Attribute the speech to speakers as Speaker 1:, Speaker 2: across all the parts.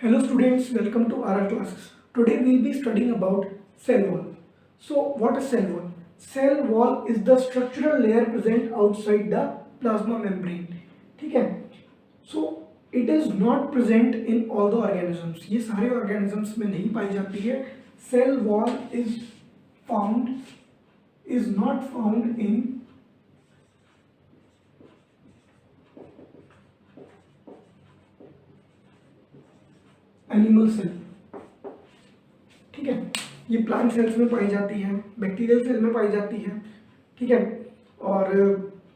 Speaker 1: Hello students, welcome to our classes. Today we will be studying about cell wall. So what is cell wall? Cell wall is the structural layer present outside the plasma membrane. ठीक है? So it is not present in all the organisms. ये सारे organisms में नहीं पाई जाती है. Cell wall is not found in animal cell. ठीक है, ये प्लांट सेल्स में पाई जाती है, बैक्टीरियल सेल में पाई जाती है, ठीक है, और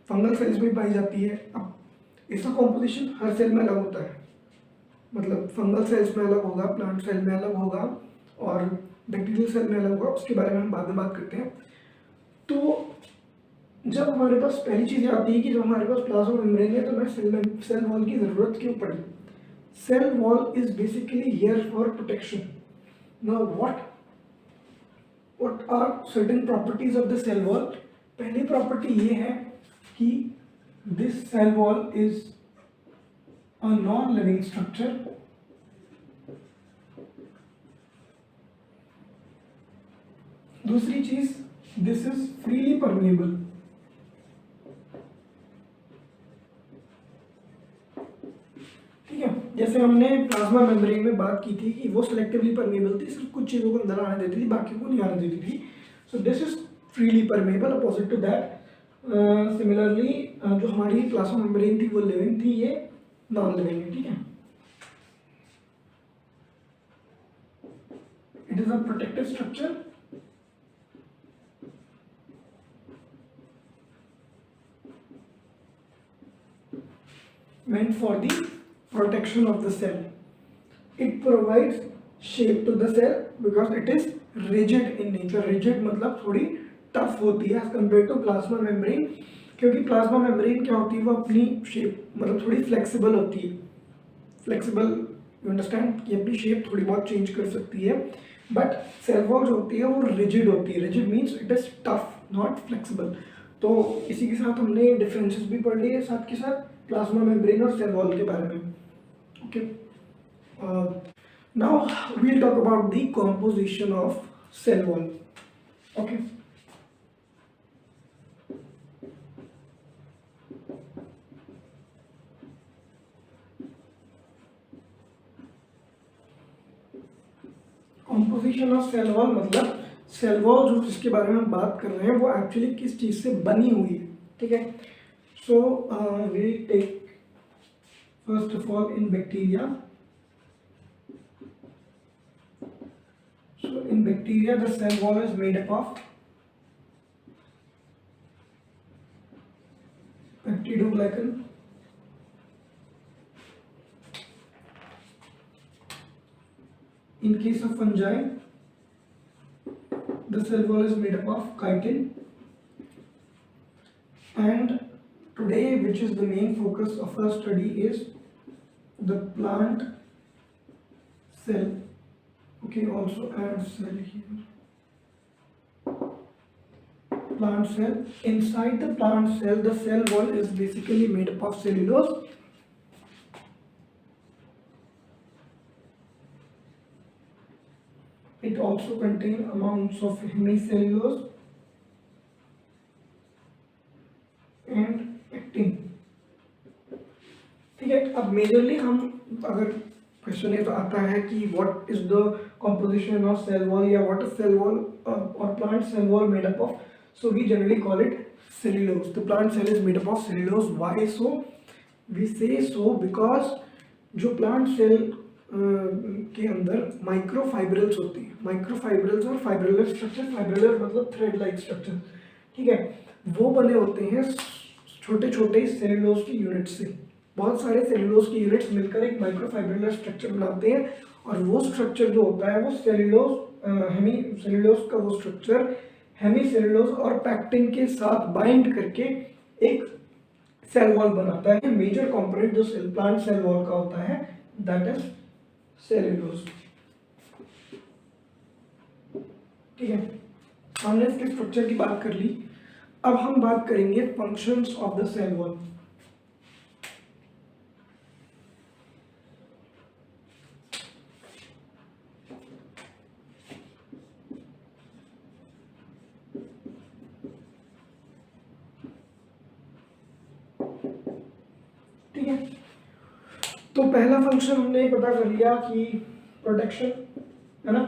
Speaker 1: फंगल सेल्स में पाई जाती है. अब इसका कॉम्पोजिशन हर सेल में अलग होता है, मतलब फंगल सेल्स में अलग होगा, प्लांट सेल में अलग होगा और बैक्टीरियल सेल में अलग होगा. उसके बारे में हम बाद में बात करते हैं. तो जब हमारे पास पहली चीज़ आती है कि जब हमारे पास प्लाज्मा मेम्ब्रेन है तो हमें सेल वॉल की ज़रूरत क्यों पड़ी. Cell wall is basically here for protection. Now what are certain properties of the cell wall? पहली प्रॉपर्टी ये है कि this cell wall is a non-living structure. दूसरी चीज, this is freely permeable. जैसे हमने प्लाज्मा मेम्ब्रेन में बात की थी कि वो सिलेक्टिवली परमेबल थी, सिर्फ कुछ चीज़ों को अंदर आने देती थी, बाकी को नहीं आने देती थी. So this is freely permeable. Opposite to that similarly जो हमारी प्लाज्मा मेम्ब्रेन थी वो लिविंग थी, ये नॉन लिविंग है. ठीक है, it is a protective structure. meant for the protection of the cell. It provides shape to the cell because it is rigid in nature. Rigid मतलब थोड़ी tough होती है as compared to plasma membrane, क्योंकि plasma membrane क्या होती है, वो अपनी shape मतलब थोड़ी flexible होती है. Flexible, you understand, कि अपनी shape थोड़ी बहुत change कर सकती है. But cell wall जो होती है वो rigid होती है. Rigid means it is tough, not flexible. तो इसी के साथ हमने differences भी पढ़ लिए, साथ के साथ प्लाज्मा मेम्ब्रेन और सेल वॉल के बारे में. Okay, now we will talk about the composition of cell wall. Okay, composition of cell wall मतलब सेल वॉल जो जिसके बारे में हम बात कर रहे हैं वो एक्चुअली किस चीज से बनी हुई है. ठीक है, so we'll take first of all in bacteria. So in bacteria the cell wall is made up of peptidoglycan, in case of fungi the cell wall is made up of chitin, and today which is the main focus of our study is the plant cell. Okay, also add cell here. Plant cell. Inside the plant cell the cell wall is basically made up of cellulose. It also contains amounts of hemicellulose and actin. ठीक है, अब majorly हम अगर question ये तो आता है कि what is the composition of cell wall या व्हाट इज सेल वॉल और plant cell wall made up of, so we generally call it cellulose. The plant cell is made up of cellulose. Why so? We say so because जो plant cell के अंदर microfibrils होती है, microfibrils और fibrillar structure, fibrillar मतलब thread like structure, ठीक है, वो बने होते हैं छोटे छोटे सेल्यूलोज की यूनिट से. बहुत सारे सेल्यूलोज की यूनिट्स मिलकर एक माइक्रोफाइब्रिलर स्ट्रक्चर बनाते हैं और वो स्ट्रक्चर जो होता है वो हेमी सेल्यूलोज का वो स्ट्रक्चर हेमी सेल्यूलोज और पैक्टिन के साथ बाइंड करके एक सेल वॉल बनाता है. मेजर कंपोनेंट जो प्लांट सेल वॉल का होता है दैट इज सेल्यूलोज. ठीक है, हमने इसके स्ट्रक्चर की बात कर ली. अब हम बात करेंगे functions of the cell wall. तो पहला फंक्शन हमने पता कर लिया कि प्रोटेक्शन है ना।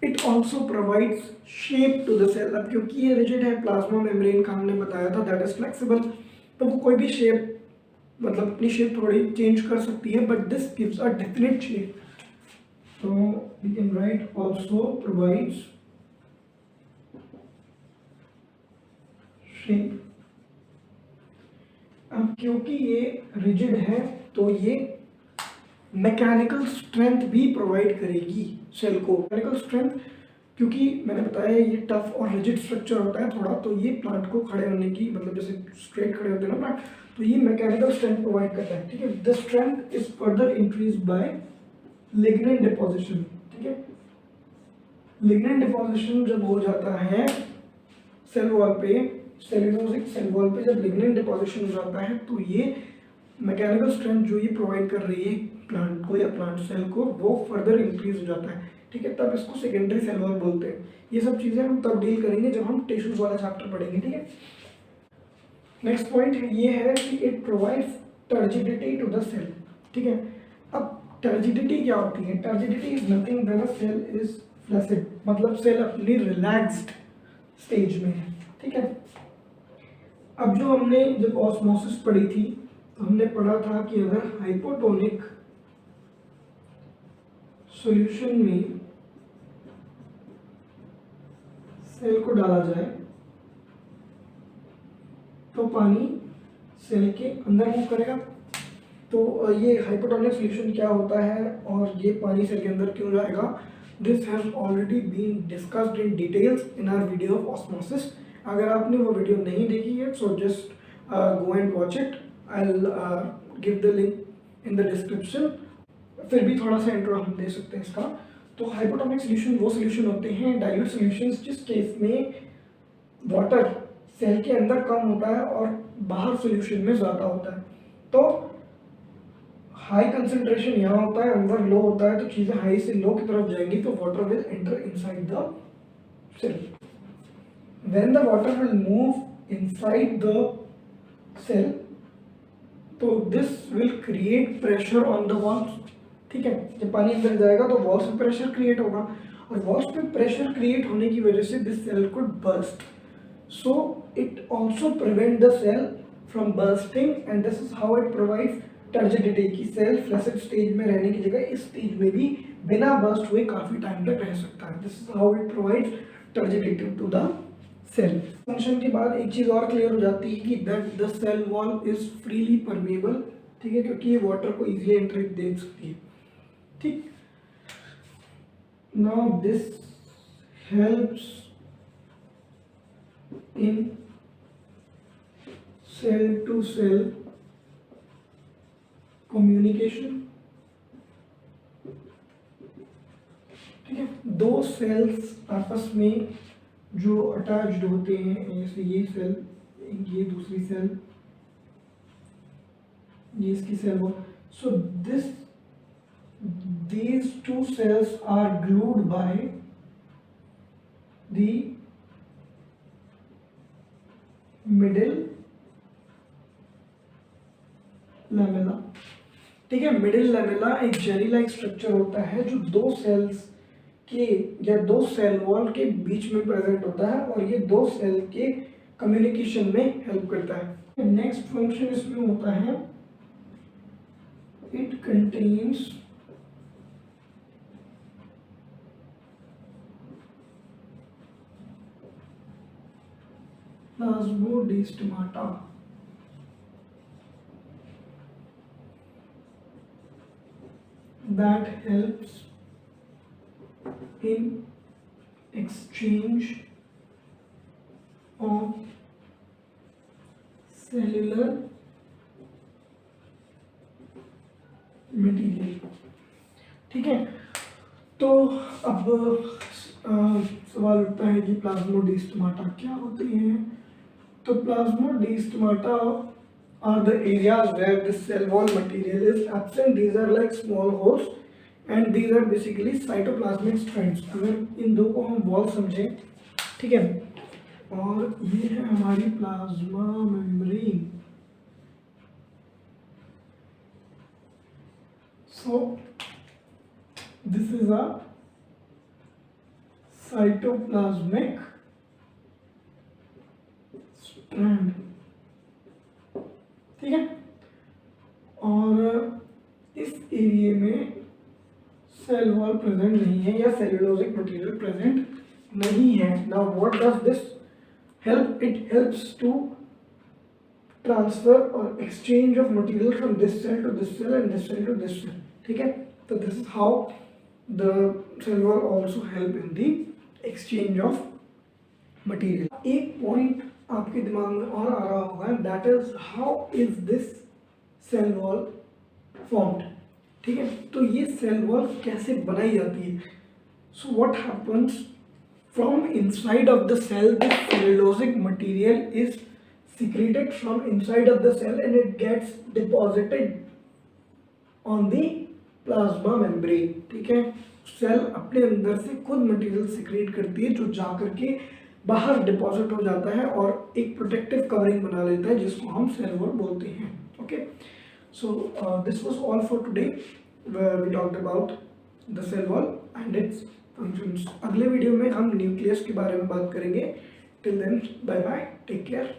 Speaker 1: It also provides shape to the cell. अब क्योंकि ये रिजिड है, प्लाज्मा मेम्ब्रेन का हमने बताया था दैट इज फ्लेक्सिबल, तो वो कोई भी शेप मतलब अपनी शेप थोड़ी चेंज कर सकती है, but this gives a definite shape. तो we can write also provides shape. अब क्योंकि ये रिजिड है तो ये मैकेनिकल स्ट्रेंथ भी प्रोवाइड करेगी सेल को। मैकेनिकल स्ट्रेंथ क्योंकि मैंने बताया ये टफ और रिजिड स्ट्रक्चर होता है थोड़ा, तो ये प्लांट को खड़े होने की मतलब जैसे स्ट्रेट खड़े होते हैं ना प्लांट, तो ये मैकेनिकल स्ट्रेंथ प्रोवाइड करता है। ठीक है, the strength is further increase by lignin deposition. ठीक है, लिग्नेंट डिपोजिशन जब हो जाता है सेल वॉल पे, सेल्यूलोजिक सेल वॉल पे जब लिग्नेंट डिपोजिशन हो जाता है तो ये मैकेनिकल स्ट्रेंथ जो ये प्रोवाइड कर रही है प्लांट को या प्लांट सेल को, वो फर्दर इंक्रीज हो जाता है। ठीक है, तब इसको सेकेंडरी सेल वॉल बोलते हैं। ये सब चीजें हम तब डील करेंगे जब हम टिश्यूज वाला चैप्टर पढ़ेंगे। ठीक है, नेक्स्ट पॉइंट ये है कि it provides turgidity to the cell. ठीक है, अब टर्जिडिटी क्या होती है? Turgidity is nothing than a cell is flaccid, मतलब सेल अपनी रिलैक्स्ड स्टेज में है। ठीक है, अब जो हमने जब ऑस्मोसिस पढ़ी थी तो हमने पढ़ा था कि अगर हाइपोटोनिक सॉल्यूशन में सेल को डाला जाए तो पानी सेल के अंदर मूव करेगा। तो ये हाइपोटोनिक सॉल्यूशन क्या होता है और ये पानी सेल के अंदर क्यों जाएगा? This has already been discussed in details in our video of osmosis. अगर आपने वो वीडियो नहीं देखी है so just go and watch it. I will give the link in the description. फिर भी थोड़ा सा इंट्रो हम दे सकते हैं इसका। तो हाइपोटोनिक सॉल्यूशन वो सॉल्यूशन होते हैं, डाइल्यूट सॉल्यूशंस, जिस केस में वाटर सेल के अंदर कम होता है और बाहर सॉल्यूशन में ज़्यादा होता है। तो हाई कंसंट्रेशन यहाँ होता है, अंदर लो होता है, तो चीज़ें हाई से लो की तरफ जाएंगी तो water will enter inside the cell. When the water will move inside the cell, तो this will create pressure on the walls। ठीक है, जब पानी अंदर जाएगा तो वॉल्स पे प्रेशर क्रिएट होगा और वॉल्स पे प्रेशर क्रिएट होने की वजह से this cell could burst. So it also prevent the cell from bursting and this is how it provides turgidity की सेल फ्लैसिड स्टेज में रहने की जगह इस स्टेज में भी बिना बर्स्ट हुए काफी टाइम तक रह सकता है। This is how it provides turgidity to the cell. Function के बाद एक चीज और क्लियर हो जाती है कि that the cell wall is freely permeable. ठीक है, क्योंकि ये वाटर को इजीली एंट्री दे सकती है। ठीक, now this helps in cell to cell communication. ठीक है, दो सेल्स आपस में जो अटैच्ड होते हैं, जैसे ये सेल, ये दूसरी सेल, ये इसकी cell wall. So these two cells are glued by the middle lamella। ठीक है, मिडिल लैमेला एक जेली लाइक स्ट्रक्चर होता है जो दो सेल्स के या दो सेल वॉल के बीच में प्रेजेंट होता है और ये दो सेल के कम्युनिकेशन में हेल्प करता है। नेक्स्ट फंक्शन इसमें होता है, it contains plasmodesmata. that helps in exchange of cellular material। ठीक है, तो अब सवाल उठता है कि प्लाज्मोडेस्माटा क्या होती है? तो plasmodesmata are the areas where the cell wall material is absent. These are like small holes and these are basically cytoplasmic strands। अगर इन दो को हम वॉल समझें, ठीक है, और ये है हमारी plasma membrane. So this is a cytoplasmic strand, ठीक है। और इस एरिया में सेल वॉल प्रेजेंट नहीं है या सेल्यूलोजिक मटेरियल प्रेजेंट नहीं है। Now what does this help? It helps to transfer और exchange of material from this cell to this cell and this cell to this cell, ठीक है। तो this is how the cell wall also help in the exchange of material. एक point आपके दिमाग में और आ रहा होगा, that is how is this cell wall formed, ठीक है। तो ये सेल वॉल कैसे बनाई जाती है? So what happens from inside of the cell, the cellulosic material is secreted from inside of the cell and it gets deposited on the plasma membrane, ठीक है। सेल अपने अंदर से खुद मटेरियल सिक्रेट करती है जो जा करके बाहर डिपॉजिट हो जाता है और एक प्रोटेक्टिव कवरिंग बना लेता है जिसको हम सेल वॉल बोलते हैं। Okay, so this was all for today where we talked about the cell wall and its functions. अगले वीडियो में हम न्यूक्लियस के बारे में बात करेंगे। Till then bye bye, take care.